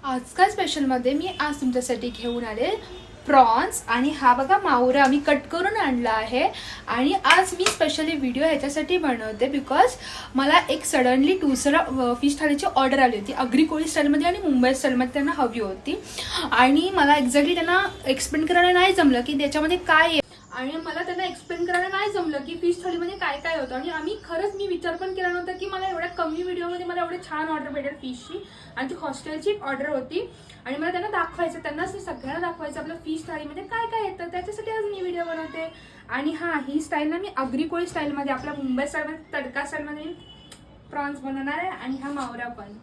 आजकाल स्पेशलमध्ये मी आज तुमच्यासाठी घेऊन आले प्रॉन्स आणि हा बघा मावरा मी कट करून आणला आहे. आणि आज मी स्पेशली व्हिडिओ ह्याच्यासाठी बनवते बिकॉज मला एक सडनली दुसरा फिश थालीची ऑर्डर आली होती. आगरी कोळी स्टाईलमध्ये आणि मुंबई स्टाईलमध्ये त्यांना हवी होती आणि मला एक्झॅक्टली त्यांना एक्सप्लेन करायला नाही जमलं की त्याच्यामध्ये काय आहे आणि मला त्यांना एक्सप्लेन करायला नाही जमलं की फिश थालीमध्ये काय काय होतं. आणि खरंच मी विचार पण केला नव्हता की मला एवढ्या कमी व्हिडिओमध्ये मला एवढे छान ऑर्डर भेटेल फिशची. आणि ती हॉस्टेलची एक ऑर्डर होती आणि मला त्यांना दाखवायचं, त्यांनाच मी सगळ्यांना दाखवायचं आपलं फिश थालीमध्ये काय काय येतं. त्याच्यासाठी आज मी व्हिडिओ बनवते. आणि हां, ही स्टाईल ना मी आगरी कोळी स्टाईलमध्ये आपल्या मुंबई स्टाईलमध्ये तडका स्टाईलमध्ये प्रॉन्स बनवणार आहे आणि हा मावरा पण.